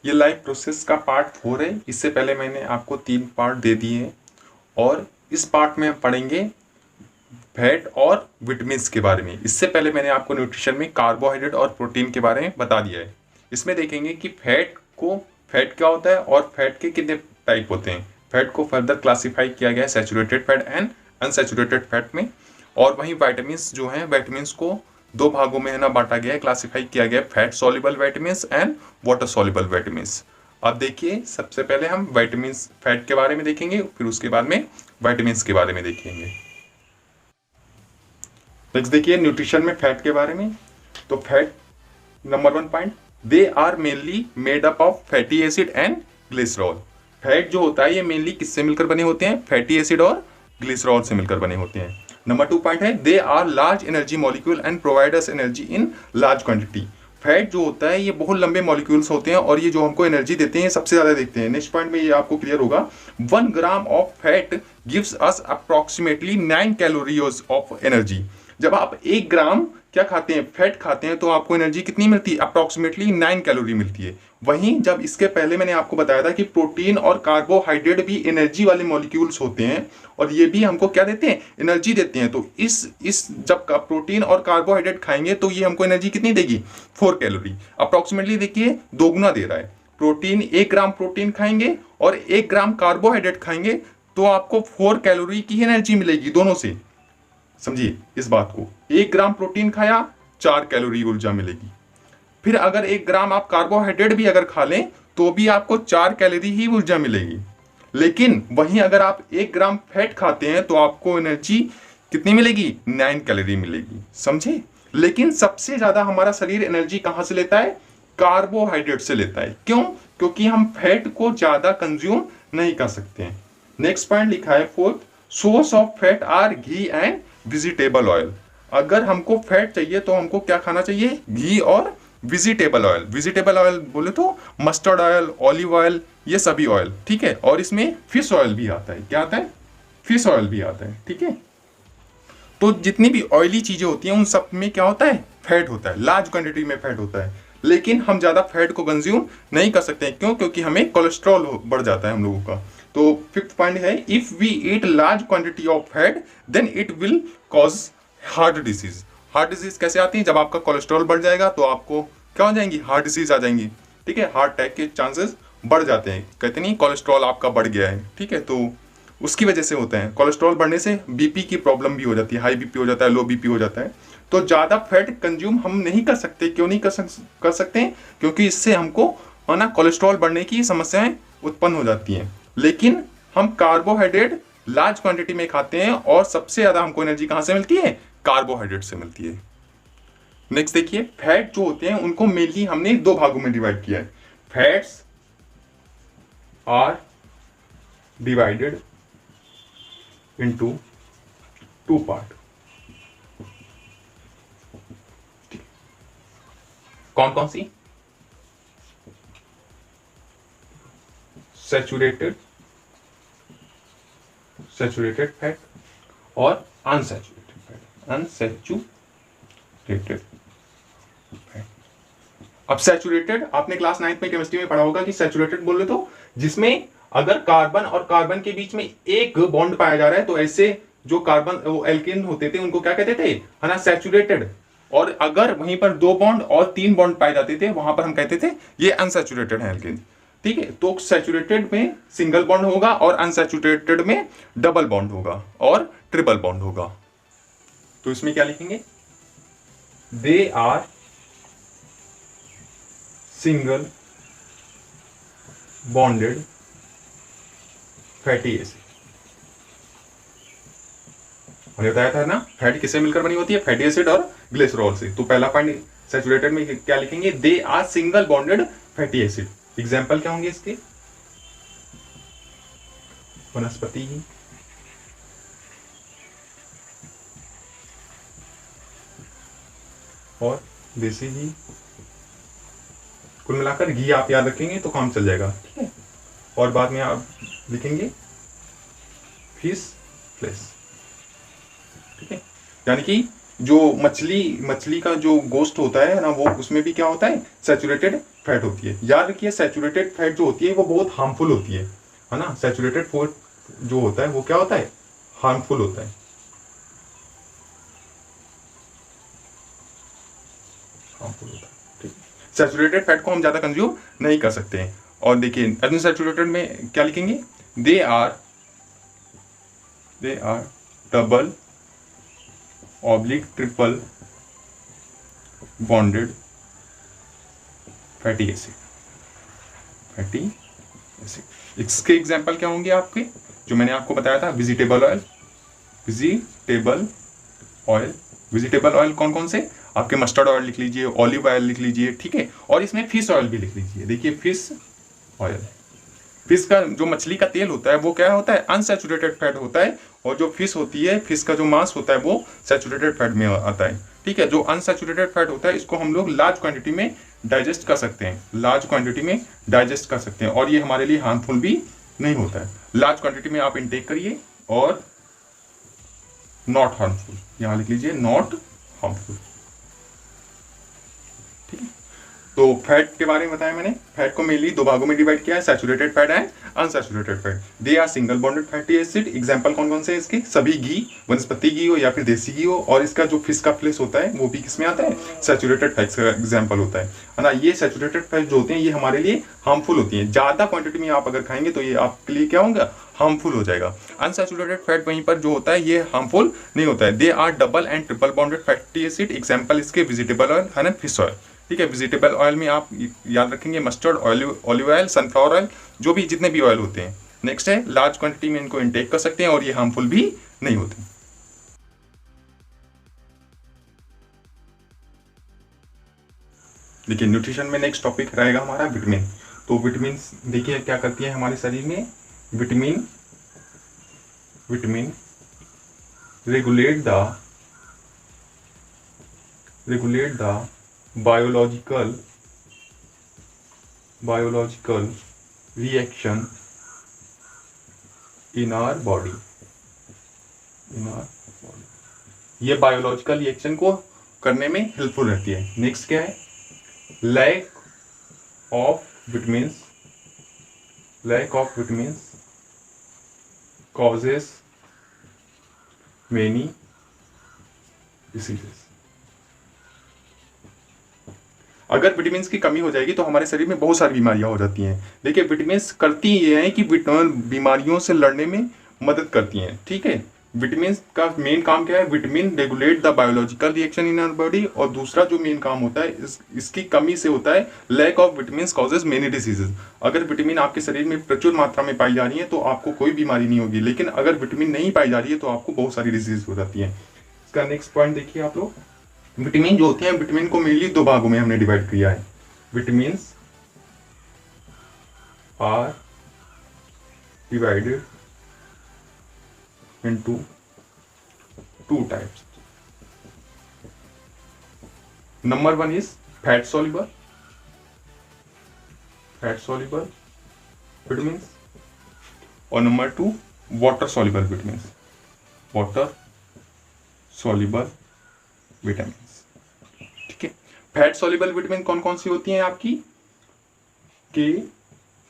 ये life process का part 4 है। इससे पहले मैंने आपको 3 पार्ट दे दिए हैं और इस पार्ट में हम पढ़ेंगे फैट और विटामिन्स के बारे में। इससे पहले मैंने आपको न्यूट्रिशन में कार्बोहाइड्रेट और प्रोटीन के बारे में बता दिया है। इसमें देखेंगे कि फैट क्या होता है और फैट के कितने टाइप होते हैं। फैट को फर्दर क्लासिफाई किया गया है saturated fat and unsaturated fat में। और वहीं विटामिन्स जो हैं, विटामिन्स को 2 भागों में है ना बांटा गया है, क्लासिफाई किया गया है, fat soluble vitamins and water soluble vitamins. अब देखिए, सबसे पहले हम विटामिन्स फैट के बारे में देखेंगे, फिर उसके बाद में विटामिन्स के बारे में देखेंगे। नेक्स्ट देखिए न्यूट्रिशन में फैट के बारे में। तो fat number 1 point, they are mainly made up of fatty acid and glycerol. Fat जो होता है ये मेनली किससे मिलकर बने होते हैं? फैटी एसिड और ग्लिसरॉल से मिलकर बने होते हैं। नंबर 2 पॉइंट है, they are large energy molecule and provide us energy in large quantity. Fat जो होता है ये बहुत लंबे मॉलिक्यूल्स होते हैं और ये जो हमको एनर्जी देते हैं सबसे ज्यादा देखते हैं। नेक्स्ट पॉइंट में ये आपको क्लियर होगा, 1 gram of fat gives us approximately 9 calories of energy. जब आप 1 ग्राम क्या खाते हैं? फैट खाते हैं, तो आपको एनर्जी कितनी मिलती है? अप्रोक्सीमेटली 9 कैलोरी मिलती है। वहीं जब इसके पहले मैंने आपको बताया था कि प्रोटीन और कार्बोहाइड्रेट भी एनर्जी वाले मॉलिक्यूल्स होते हैं और ये भी हमको क्या देते हैं? एनर्जी देते हैं। तो इस जब प्रोटीन और कार्बोहाइड्रेट खाएंगे तो ये हमको एनर्जी कितनी देगी? 4 कैलोरी। अप्रोक्सीमेटली देखिए दोगुना दे रहा है। प्रोटीन 1 ग्राम प्रोटीन खाएंगे और 1 ग्राम कार्बोहाइड्रेट खाएंगे तो आपको 4 कैलोरी की एनर्जी मिलेगी दोनों से। समझिए इस बात को, 1 ग्राम प्रोटीन खाया 4 कैलोरी ऊर्जा मिलेगी। फिर अगर 1 ग्राम आप कार्बोहाइड्रेट भी अगर खा लें तो भी आपको 4 कैलोरी ही ऊर्जा मिलेगी। लेकिन वहीं अगर आप 1 ग्राम फैट खाते हैं तो आपको एनर्जी कितनी मिलेगी? 9 कैलोरी मिलेगी। समझे? लेकिन सबसे ज्यादा हमारा शरीर एनर्जी कहां से लेता है? कार्बोहाइड्रेट से लेता है। क्यों? क्योंकि हम फैट को ज्यादा कंज्यूम नहीं कर सकते हैं। नेक्स्ट पॉइंट लिखा है 4th, source of fat are ghee and vegetable oil. अगर हमको फैट चाहिए तो हमको क्या खाना चाहिए? घी और वेजिटेबल ऑयल। वेजिटेबल ऑयल बोले तो मस्टर्ड ऑयल, ऑलिव ऑयल, ये सभी ऑयल, ठीक है। और इसमें फिश ऑयल भी आता है। क्या आता है? फिश ऑयल भी आता है, ठीक है। तो जितनी भी ऑयली चीजें होती हैं उन सब में क्या होता है? फैट होता है, लार्ज क्वांटिटी में फैट होता है। लेकिन हम ज्यादा फैट को कंज्यूम नहीं कर सकते हैं। क्यों? क्योंकि हमें कोलेस्ट्रॉल बढ़ जाता है हम लोगों का। तो 5th पॉइंट है, if we eat large quantity of fat then it will cause heart disease. Heart disease कैसे आती है? जब आपका कोलेस्ट्रॉल बढ़ जाएगा तो आपको क्या हो जाएंगी? हार्ट डिजीज आ जाएंगी, ठीक है। हार्ट अटैक के चांसेस बढ़ जाते हैं। कहते नहीं कोलेस्ट्रॉल आपका बढ़ गया है, ठीक है। तो उसकी वजह से होता है। कोलेस्ट्रॉल बढ़ने से बीपी की प्रॉब्लम भी हो जाती है, हाई बीपी हो जाता है, लो बीपी हो जाता है। तो ज्यादा फैट कंज्यूम हम नहीं कर सकते। क्यों नहीं कर सकते हैं? क्योंकि इससे हमको है ना कोलेस्ट्रॉल बढ़ने की समस्याएं उत्पन्न हो जाती हैं। लेकिन हम कार्बोहाइड्रेट लार्ज क्वांटिटी में खाते हैं और सबसे ज्यादा हमको एनर्जी कहां से मिलती है? कार्बोहाइड्रेट से मिलती है। नेक्स्ट देखिए, फैट जो होते हैं उनको मेनली हमने 2 भागों में डिवाइड किया है। Fats are divided into 2 part. कौन कौन सी? सैचुरेटेड फैट और अनसैचुरेटेड फैट। Unsaturated fat. अब सैचुरेटेड आपने क्लास 9th में केमिस्ट्री में पढ़ा होगा कि सैचुरेटेड बोले तो जिसमें अगर कार्बन और कार्बन के बीच में एक बॉन्ड पाया जा रहा है, तो ऐसे जो कार्बन वो एल्केन होते थे उनको क्या कहते थे? है ना, सैचुरेटेड। और अगर वहीं पर 2 बॉन्ड और 3 बॉन्ड पाए जाते थे वहां पर हम कहते थे ये अनसैचुरेटेड है एल्केन, ठीक है। तो सैचुरेटेड में सिंगल बॉन्ड होगा और अनसैचुरेटेड में डबल बॉन्ड होगा और ट्रिपल बॉन्ड होगा। तो इसमें क्या लिखेंगे? They are single bonded fatty acid. हमने बताया था ना फैट किससे मिलकर बनी होती है? फैटी एसिड और ग्लिसरॉल से। तो पहला पॉइंट सैचुरेटेड में क्या लिखेंगे? They are single bonded fatty acid. Example क्या होंगे इसके? वनस्पति घी, और देसी घी। कुल मिलाकर घी आप याद रखेंगे तो काम चल जाएगा, ठीक है। और बाद में आप लिखेंगे फिश फ्लेश, ठीक है। यानी कि जो मछली का जो गोश्त होता है ना, वो उसमें भी क्या होता है, सैचुरेटेड फैट होती है। याद रखिए सैचुरेटेड फैट जो होती है वो बहुत हार्मफुल होती है ना। सैचुरेटेड फैट जो होता है वो क्या होता है, हार्मफुल होता है, हार्मफुल होता है। ठीक, सैचुरेटेड फैट को हम ज्यादा कंज्यूम नहीं कर सकते हैं। और देखिए अनसैचुरेटेड में क्या लिखेंगे, they are double oblique triple bonded fatty acid, fatty acid. इसके एग्जांपल क्या होंगे आपके, जो मैंने आपको बताया था, वेजिटेबल ऑयल, वेजिटेबल ऑयल कौन कौन से, आपके मस्टर्ड ऑयल लिख लीजिए, ऑलिव ऑयल लिख लीजिए, ठीक है। और इसमें फिश ऑयल भी लिख लीजिए। देखिए फिश ऑयल, फिश का जो मछली का तेल होता है वो क्या होता है, अनसैचुरेटेड फैट होता है। और जो फिश होती है, फिश का जो मांस होता है वो सैचुरेटेड फैट में आता है, ठीक है। जो अनसैचुरेटेड फैट होता है इसको हम लोग लार्ज क्वांटिटी में डाइजेस्ट कर सकते हैं, लार्ज क्वांटिटी में डाइजेस्ट कर सकते हैं, और ये हमारे लिए हार्मफुल भी नहीं होता है। लार्ज क्वांटिटी में आप इनटेक करिए और नॉट हार्मफुल, यहां लिख लीजिए नॉट हार्मफुल, ठीक है। तो फैट के बारे में बताया मैंने। फैट को मेनली दो भागों में डिवाइड किया है, saturated fat and unsaturated fat. They are single bonded fatty acid. Example कौन कौन से हैं इसके, सभी घी, वनस्पति घी हो या फिर देसी घी हो। और इसका जो फिश का फ्लेश होता है वो भी किसमें आता है, सैचुरेटेड फैट्स का एग्जांपल होता है ना। ये सैचुरेटेड फैट जो होते हैं ये हमारे लिए हार्मफुल होती है। ज्यादा क्वांटिटी में आप अगर खाएंगे तो ये आपके लिए क्या होगा, हार्मफुल हो जाएगा। अनसैचुरेटेड फैट वहीं पर जो होता है ये हार्मफुल नहीं होता है। They are double and triple bonded fatty acid. Example इसके vegetable oil and fish oil, ठीक है। वेजिटेबल ऑयल में आप याद रखेंगे mustard, olive oil, sunflower oil, जो भी जितने भी ऑयल होते हैं। नेक्स्ट है लार्ज क्वांटिटी में इनको इंटेक कर सकते हैं और ये हार्मफुल भी नहीं होते। देखिए न्यूट्रिशन में नेक्स्ट टॉपिक रहेगा हमारा विटामिन। तो विटामिन देखिए क्या करती है हमारे शरीर में, vitamin regulate the biological reaction in our body, ये बायोलॉजिकल रिएक्शन को करने में हेल्पफुल रहती है। नेक्स्ट क्या है, lack of vitamins causes many diseases। अगर विटामिन की कमी हो जाएगी तो हमारे शरीर में बहुत सारी बीमारियां हो जाती हैं। देखिए विटामिन करती ये है कि बीमारियों से लड़ने में मदद करती हैं, ठीक है। विटामिन का मेन काम क्या है, vitamin regulate the biological reaction in our body. और दूसरा जो मेन काम होता है इसकी कमी से होता है, lack of vitamin causes many diseases. अगर विटामिन आपके शरीर में प्रचुर मात्रा में पाई जा रही है तो आपको कोई बीमारी नहीं होगी, लेकिन अगर विटामिन नहीं पाई जा रही है तो आपको बहुत सारी डिजीज हो जाती है। इसका नेक्स्ट पॉइंट देखिए आप लोग, विटामिन जो होते हैं, विटामिन को मेनली दो भागों में हमने डिवाइड किया है। Vitamin are divided into two types. Number one is fat soluble vitamin, और number two water soluble vitamin, ठीक है। फैट सॉल्युबल विटामिन कौन कौन सी होती हैं आपकी, के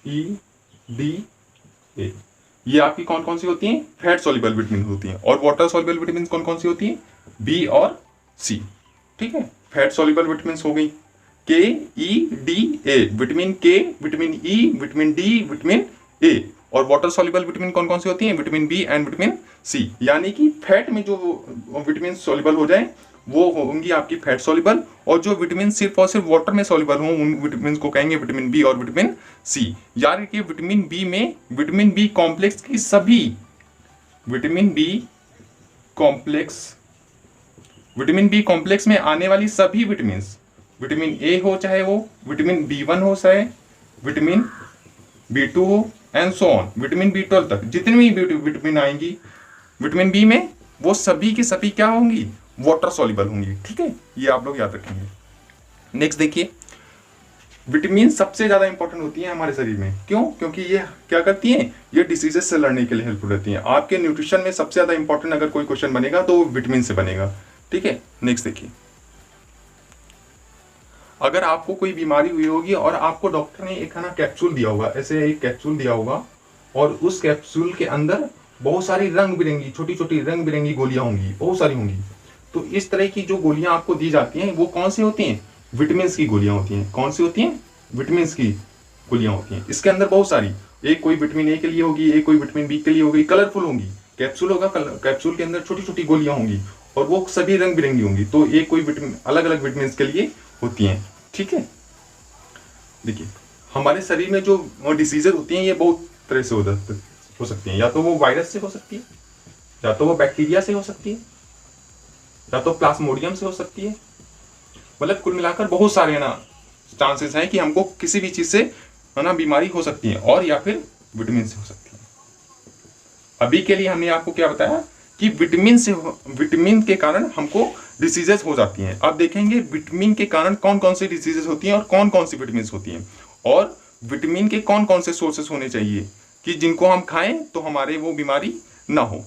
ई डी ए, ये आपकी कौन कौन सी होती हैं, फैट सॉल्युबल विटामिन होती हैं। और वाटर सॉल्युबल विटामिन कौन कौन सी होती हैं, बी और सी, ठीक है। फैट सॉल्युबल विटामिन हो गई K E D A, vitamin K, vitamin E, vitamin D, vitamin A. और वाटर सॉल्युबल विटामिन कौन कौन सी होती हैं, vitamin B and vitamin C. यानी कि फैट में जो विटामिन सॉल्युबल हो जाए वो होंगी आपकी फैट सॉल्युबल, और जो विटामिन सिर्फ और सिर्फ वाटर में सॉल्युबल हो उन विटामिन को कहेंगे विटामिन बी और विटामिन सी। यार कि विटामिन बी में विटामिन बी कॉम्प्लेक्स की सभी विटामिन बी कॉम्प्लेक्स में आने वाली सभी विटामिन, विटामिन ए हो चाहे वो विटामिन B1 हो चाहे विटामिन B2 हो and so on, vitamin B12 तक जितनी भी विटामिन आएंगी विटामिन बी में, वो सभी की सभी क्या होंगी, वाटर सॉल्युबल होंगी, ठीक है। ये आप लोग याद रखेंगे। नेक्स्ट देखिए, विटामिन सबसे ज्यादा इंपॉर्टेंट होती है हमारे शरीर में, क्यों, क्योंकि ये क्या करती हैं, ये डिसीजेस से लड़ने के लिए हेल्पफुल रहती हैं। आपके न्यूट्रिशन में सबसे ज्यादा इंपॉर्टेंट अगर कोई क्वेश्चन बनेगा तो विटामिन से बनेगा, ठीक है, नेक्स्ट देखिए, अगर आपको कोई बीमारी हुई होगी और आपको डॉक्टर ने एक है ना कैप्सूल दिया होगा, ऐसे एक कैप्सूल दिया होगा और उस कैप्सूल के अंदर बहुत सारी रंग बिरंगी छोटी छोटी रंग बिरंगी गोलियां होंगी, बहुत सारी होंगी। तो इस तरह की जो गोलियां आपको दी जाती हैं वो कौन सी होती हैं? विटामिन की गोलियां होती हैं। कौन सी होती हैं? विटामिन की गोलियां होती हैं। इसके अंदर बहुत सारी, एक कोई विटामिन ए के लिए होगी, एक कोई विटामिन बी के लिए होगी, कलरफुल होंगी। कैप्सूल होगा, कैप्सूल के अंदर छोटी छोटी गोलियां होंगी और वो सभी रंग बिरंगी होंगी। तो एक कोई विटामिन अलग अलग विटामिन के लिए होती हैं। ठीक है, देखिए हमारे शरीर में जो डिसीजेज होती हैं ये बहुत तरह से हो सकती हैं। या तो वो वायरस से हो सकती है, या तो वो बैक्टीरिया से हो सकती है, या तो प्लाज्मोडियम से हो सकती है। मतलब कुल मिलाकर बहुत सारे ना चांसेस हैं कि हमको किसी भी चीज से है ना बीमारी हो सकती है, और या फिर विटामिन से हो सकती है। अभी के लिए हमने आपको क्या बताया कि विटामिन के कारण हमको डिसीजेस हो जाती हैं। अब देखेंगे विटामिन के कारण कौन कौन सी डिसीजेस होती हैं और कौन कौन सी विटामिन होती हैं, और विटामिन के कौन कौन से सोर्सेस होने चाहिए कि जिनको हम खाएं तो हमारे वो बीमारी ना हो।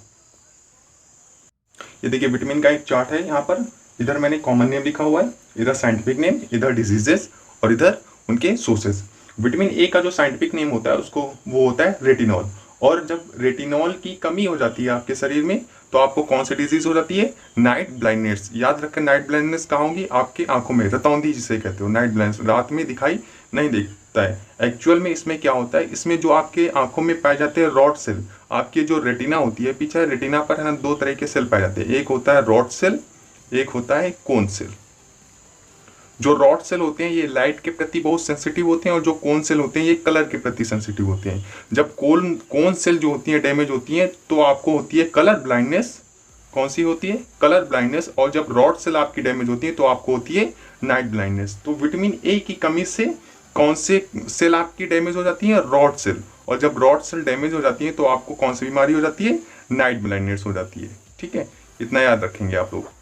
ये देखिए विटामिन का एक चार्ट है यहाँ पर। इधर मैंने कॉमन नेम लिखा हुआ है, इधर साइंटिफिक नेम, इधर डिजीजेस और इधर उनके सोर्सेस। विटामिन ए का जो साइंटिफिक नेम होता है उसको वो होता है रेटिनॉल। और जब रेटिनॉल की कमी हो जाती है आपके शरीर में तो आपको कौन सी डिजीज हो जाती है? Night blindness. याद रखें, नाइट ब्लाइंडनेस कहाँ होगी? आपकी आंखों में, रतौंधी जिसे कहते हो। नाइट ब्लाइंडनेस रात में दिखाई नहीं देता है। एक्चुअल में इसमें क्या होता है, इसमें जो आपके आंखों में पाए जाते हैं रॉड सेल, आपकी जो रेटिना होती है, पीछे रेटिना पर है ना दो तरह के सेल पाए जाते हैं। एक होता है रॉड सेल, एक होता है कोन सेल। जो रॉड सेल होते हैं ये लाइट के प्रति बहुत सेंसिटिव होते हैं, और जो कोन सेल होते हैं ये कलर के प्रति सेंसिटिव होते हैं। जब कोन सेल जो होती है डैमेज होती है तो आपको होती है कलर ब्लाइंडनेस। कौन सी होती है? Colour blindness. और जब रॉड सेल आपकी डैमेज होती है तो आपको होती है नाइट ब्लाइंडनेस। तो विटामिन ए की कमी से कौन से सेल आपकी डैमेज हो जाती है? Rod cell. और जब रॉड सेल डैमेज हो जाती है तो आपको कौन सी बीमारी हो जाती है? नाइट ब्लाइंडनेस हो जाती है। ठीक है, इतना याद रखेंगे आप लोग।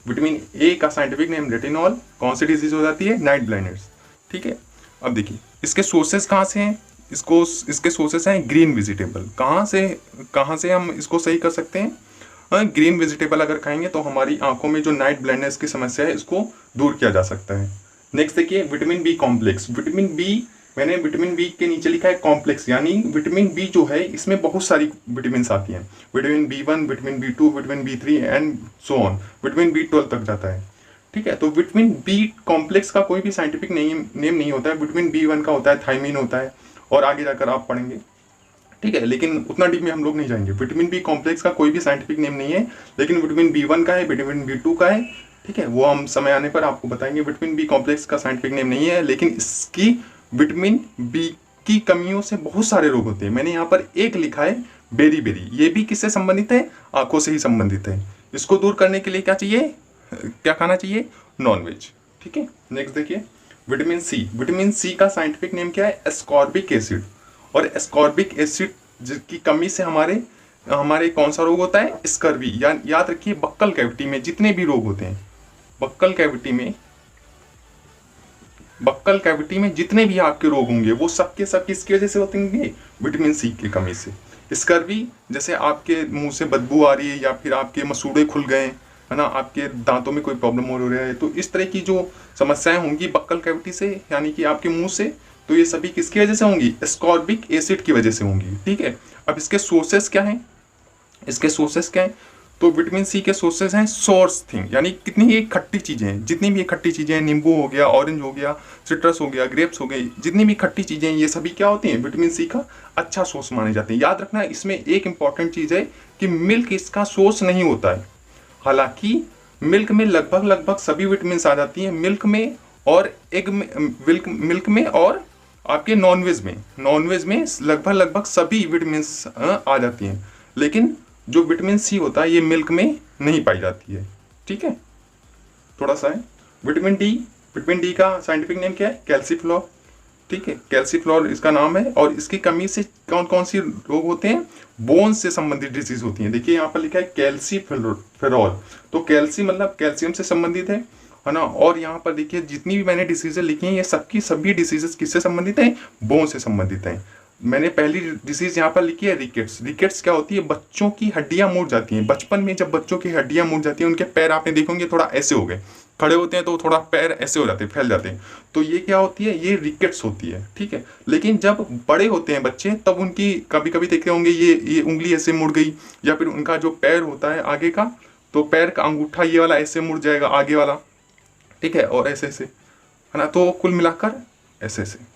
विटामिन ए का साइंटिफिक नेम रेटिनॉल। कौन सी डिजीज हो जाती है? Night blindness. ठीक है, अब देखिए इसके सोर्सेस कहाँ से हैं? इसके सोर्सेस हैं ग्रीन वेजिटेबल। कहाँ से हम इसको सही कर सकते हैं? ग्रीन वेजिटेबल अगर खाएंगे तो हमारी आंखों में जो नाइट ब्लाइंडनेस की समस्या है इसको दूर किया जा सकता है। नेक्स्ट देखिए vitamin B complex. Vitamin B, मैंने विटामिन बी के नीचे लिखा है कॉम्प्लेक्स, यानी विटामिन बी जो है इसमें बहुत सारी विटामिन आती हैं। Vitamin B1, vitamin B2, vitamin B3 and so on. Vitamin B12 तक जाता है। ठीक है, तो विटामिन बी कॉम्प्लेक्स का कोई भी साइंटिफिक नेम नहीं होता है। विटामिन B1 का होता है थायमीन होता है, और आगे जाकर आप पढ़ेंगे। ठीक है, लेकिन उतना डीप में हम लोग नहीं जाएंगे। विटामिन बी कॉम्प्लेक्स का कोई भी साइंटिफिक नेम नहीं है, लेकिन विटामिन B1 का है, विटामिन B2 का है। ठीक है, वो हम समय आने पर आपको बताएंगे। विटामिन बी कॉम्प्लेक्स का साइंटिफिक नेम नहीं है, लेकिन इसकी विटामिन बी की कमियों से बहुत सारे रोग होते हैं। मैंने यहाँ पर एक लिखा है बेरी। ये भी किससे संबंधित है? आंखों से ही संबंधित है। इसको दूर करने के लिए क्या चाहिए? क्या खाना चाहिए? नॉनवेज। ठीक है, नेक्स्ट देखिए विटामिन सी। विटामिन सी का साइंटिफिक नेम क्या है? Ascorbic acid. और एस्कॉर्बिक एसिड की कमी से हमारे कौन सा रोग होता है? स्कर्वी। याद रखिए बक्कल कैविटी में जितने भी रोग होते हैं, बक्कल कैविटी में जितने भी आपके रोग होंगे वो सब किसकी वजह से होते होंगे? विटामिन सी की कमी से। स्कर्वी जैसे आपके मुंह से बदबू आ रही है, या फिर आपके मसूड़े खुल गए, है ना, आपके दांतों में कोई प्रॉब्लम हो रहा है, तो इस तरह की जो समस्याएं होंगी बक्कल कैविटी से, यानी कि आपके मुंह से, तो ये सभी किसकी वजह से होंगी? एस्कॉर्बिक एसिड की वजह से होंगी। ठीक है, अब इसके सोर्सेस क्या हैं? तो विटामिन सी के सोर्सेस हैं सोर्स थिंग, यानी कितनी ये खट्टी चीजें हैं, जितनी भी खट्टी चीजें हैं, नींबू हो गया, ऑरेंज हो गया, सिट्रस हो गया, ग्रेप्स हो गई, जितनी भी खट्टी चीजें हैं ये सभी क्या होती हैं? विटामिन सी का अच्छा सोर्स माने जाते हैं। याद रखना इसमें एक इंपॉर्टेंट चीज है कि मिल्क इसका सोर्स नहीं होता है। हालांकि मिल्क में लगभग सभी विटामिन आ जाती हैं, मिल्क में और एग में, मिल्क में और आपके नॉनवेज में लगभग सभी विटामिन आ जाती हैं, लेकिन जो विटामिन सी होता है ये मिल्क में नहीं पाई जाती है। ठीक है, थोड़ा सा है। विटामिन डी का साइंटिफिक नेम क्या है? कैल्सीफ्लोर। ठीक है, कैल्सीफ्लोर इसका नाम है, और इसकी कमी से कौन कौन सी रोग होते हैं? बोन से संबंधित डिजीज होती हैं। देखिए यहाँ पर लिखा है कैल्सीफेरॉल, तो कैल्सी मतलब कैल्शियम से संबंधित है ना। और यहाँ पर देखिए जितनी भी मैंने डिसीजेज लिखी हैं ये सभी डिसीजेस किससे संबंधित हैं? बोन से संबंधित हैं। मैंने पहली डिसीज यहाँ पर लिखी है रिकेट्स। रिकेट्स क्या होती है, बच्चों की हड्डियां मुड़ जाती हैं। बचपन में जब बच्चों की हड्डियां मुड़ जाती हैं, उनके पैर आपने देखोगे थोड़ा ऐसे हो गए, खड़े होते हैं तो थोड़ा पैर ऐसे हो जाते हैं, फैल जाते हैं, तो ये क्या होती है, ये रिकेट्स होती है, ठीक है। लेकिन जब बड़े होते हैं बच्चे, तब उनकी कभी कभी देखते होंगे ये उंगली ऐसे मुड़ गई, या फिर उनका जो पैर होता है आगे का, तो पैर का अंगूठा ये वाला ऐसे मुड़ जाएगा आगे वाला, ठीक है, और ऐसे ऐसे, है ना। तो कुल मिलाकर ऐसे ऐसे,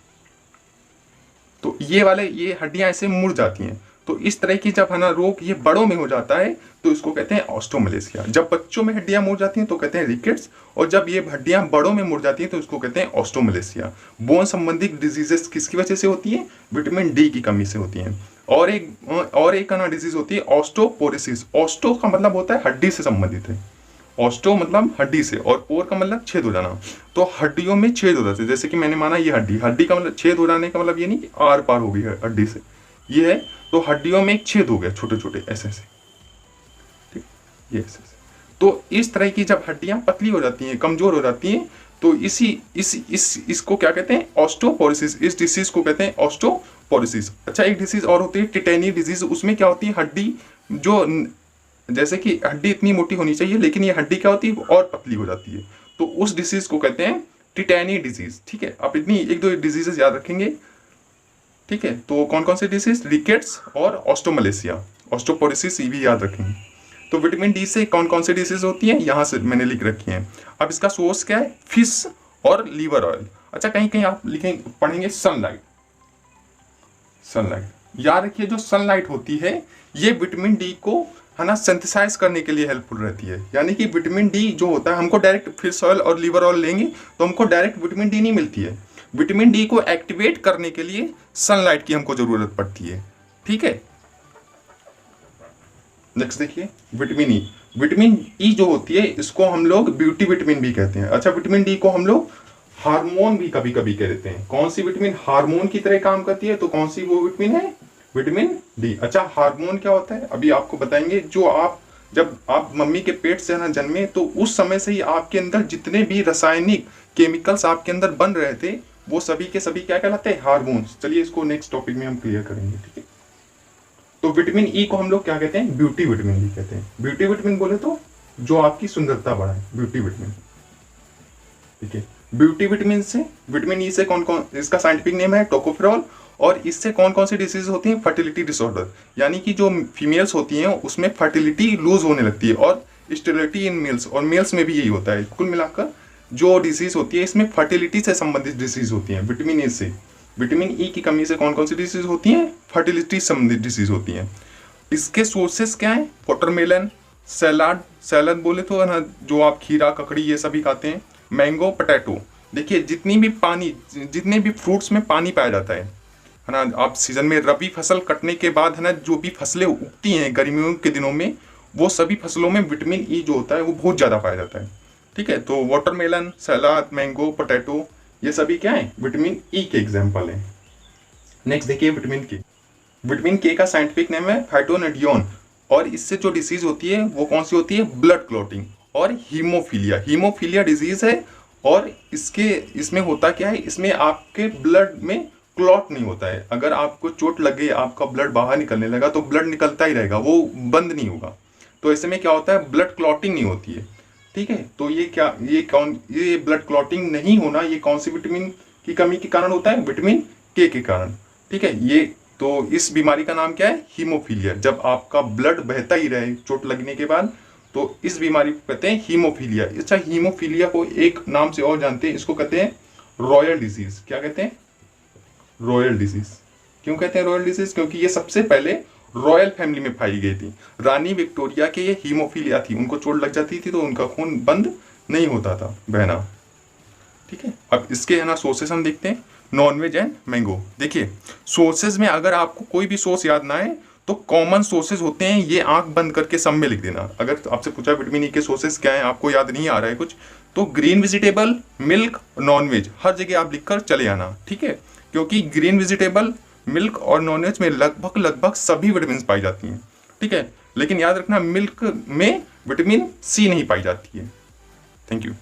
तो ये हड्डियां ऐसे मुड़ जाती हैं। तो इस तरह की जब है ना रोग ये बड़ों में हो जाता है तो इसको कहते हैं ऑस्टोमलेशिया। जब बच्चों में हड्डियां मुड़ जाती हैं तो कहते हैं रिकेट्स, और जब ये हड्डियां बड़ों में मुड़ जाती हैं तो इसको कहते हैं ऑस्टोमलेशिया। बोन संबंधित डिजीजेस किसकी वजह से होती है, विटामिन डी की कमी से होती हैं। और एक ना डिजीज होती है ऑस्टोपोरोसिस। ऑस्टो का मतलब होता है हड्डी से संबंधित है, ऑस्टो मतलब हड्डी से, और पोर का मतलब छेद हो जाना। तो हड्डियों में छेद हो जाते हैं, जैसे कि मैंने माना ये हड्डी का मतलब छेद हो जाने का मतलब ये नहीं कि आर पार हो गई है हड्डी से, ये है तो हड्डियों में एक छेद हो गया छोटे छोटे ऐसे ऐसे, ठीक, ये ऐसे ऐसे। तो इस तरह की जब हड्डियां पतली हो जाती हैं, कमजोर हो जाती हैं, तो इसको क्या कहते हैं, ऑस्टोपोरोसिस। इस डिसीज को कहते हैं ऑस्टोपोरोसिस। अच्छा, एक डिसीज और होती है टिटेनी डिजीज। उसमें क्या होती है, हड्डी जो जैसे कि हड्डी इतनी मोटी होनी चाहिए, लेकिन ये हड्डी क्या होती है और पतली हो जाती है, तो उस डिसीज को कहते हैं टिटेनी डिजीज, ठीक है। आप इतनी एक दो डिजीजेस याद रखेंगे, ठीक है। तो कौन कौन से डिसीज, रिकेट्स और ऑस्टोमलेशिया, ऑस्टोपोरोसिस ये भी याद रखेंगे। तो विटामिन डी से कौन कौन से डिसीज होती हैं, यहाँ से मैंने लिख रखी हैं। अब इसका सोर्स क्या है, फिश और लीवर ऑयल। अच्छा, कहीं कहीं आप लिखेंगे पढ़ेंगे सनलाइट। सनलाइट याद रखिए, जो सनलाइट होती है ये विटामिन डी को है ना सिंथेसाइज करने के लिए हेल्पफुल रहती है। यानी कि विटामिन डी जो होता है, हमको डायरेक्ट फिश ऑयल और लीवर ऑयल लेंगे तो हमको डायरेक्ट विटामिन डी नहीं मिलती है। विटामिन डी को एक्टिवेट करने के लिए सनलाइट की हमको जरूरत पड़ती है, ठीक है। नेक्स्ट देखिए, विटामिन ई। विटामिन ई जो होती है इसको हम लोग ब्यूटी विटामिन भी कहते हैं। अच्छा, विटामिन डी को हम लोग हार्मोन भी कभी कभी कह देते हैं। कौन सी विटामिन हार्मोन की तरह काम करती है, तो कौन सी वो विटामिन है, विटामिन डी। अच्छा, हार्मोन क्या होता है अभी आपको बताएंगे। जब आप मम्मी के पेट से ना जन्मे, तो उस समय से ही आपके अंदर जितने भी रासायनिक केमिकल्स आपके अंदर बन रहे थे, वो सभी के सभी क्या कहलाते हैं, हार्मोन्स। चलिए इसको नेक्स्ट टॉपिक में हम क्लियर करेंगे, ठीक है। तो विटामिन ई को हम लोग क्या कहते हैं, ब्यूटी विटामिन भी कहते हैं। ब्यूटी विटामिन बोले तो जो आपकी सुंदरता बढ़ाए, ब्यूटी विटामिन, ठीक है। ब्यूटी विटामिन से, विटामिन ई से कौन कौन, इसका साइंटिफिक नेम है टोकोफेरॉल। और इससे कौन कौन सी डिसीज होती हैं, फर्टिलिटी डिसऑर्डर, यानी कि जो फीमेल्स होती हैं उसमें फर्टिलिटी लूज होने लगती है, और स्टेरिलिटी इन मेल्स, और मेल्स में भी यही होता है। कुल मिलाकर जो डिसीज होती है इसमें फर्टिलिटी से संबंधित डिसीज होती हैं विटामिन ई से। विटामिन ई की कमी से कौन कौन सी डिसीज होती हैं, फर्टिलिटी संबंधित डिसीज होती हैं। इसके सोर्सेस क्या है, वाटरमेलन, सैलड बोले तो है ना, जो आप खीरा ककड़ी ये सभी खाते हैं, मैंगो, पोटैटो। देखिए जितने भी फ्रूट्स में पानी पाया जाता है ना, आप सीजन में रबी फसल कटने के बाद है ना, जो भी फसलें उगती हैं गर्मियों के दिनों में, वो सभी फसलों में विटामिन ई जो होता है वो बहुत ज़्यादा पाया जाता है, ठीक है। तो वाटरमेलन, सलाद, मैंगो, पोटैटो ये सभी क्या है, विटामिन ई के एग्जाम्पल हैं। नेक्स्ट देखिए विटामिन के। विटामिन के का साइंटिफिक नेम है फाइटोनेडियोन, और इससे जो डिसीज होती है वो कौन सी होती है, ब्लड क्लॉटिंग और हीमोफीलिया। हीमोफीलिया डिजीज है, और इसमें होता क्या है, इसमें आपके ब्लड में क्लॉट नहीं होता है। अगर आपको चोट लगे, आपका ब्लड बाहर निकलने लगा, तो ब्लड निकलता ही रहेगा, वो बंद नहीं होगा। तो ऐसे में क्या होता है, ब्लड क्लॉटिंग नहीं होती है, ठीक है। तो ये ब्लड क्लॉटिंग नहीं होना, ये कौन सी विटामिन की कमी के कारण होता है, विटामिन के कारण, ठीक है। ये तो इस बीमारी का नाम क्या है, हीमोफीलिया। जब आपका ब्लड बहता ही रहे चोट लगने के बाद, तो इस बीमारी को कहते हैं हीमोफीलिया। अच्छा, हीमोफीलिया को एक नाम से और जानते हैं, इसको कहते हैं रॉयल डिजीज। क्या कहते हैं, रॉयल डिजीज। क्यों कहते हैं रॉयल डिजीज, क्योंकि ये सबसे पहले रॉयल फैमिली में पाई गई थी। रानी विक्टोरिया के ये हीमोफीलिया थी, उनको चोट लग जाती थी तो उनका खून बंद नहीं होता था बहना, ठीक है। अब इसके है ना सोर्सेस हम देखते हैं, नॉनवेज एंड मैंगो। देखिए सोर्सेज में अगर आपको कोई भी सोर्स याद ना आए तो कॉमन सोर्सेज होते हैं, ये आंख बंद करके सब में लिख देना। अगर आपसे पूछा विटामिन ई के सोर्सेज क्या है, आपको याद नहीं आ रहा है कुछ, तो ग्रीन वेजिटेबल, मिल्क, नॉनवेज, हर जगह आप लिखकर चले आना, ठीक है। क्योंकि ग्रीन वेजिटेबल, मिल्क और नॉनवेज में लगभग सभी विटामिन पाई जाती हैं, ठीक है। लेकिन याद रखना मिल्क में विटामिन सी नहीं पाई जाती है। Thank you.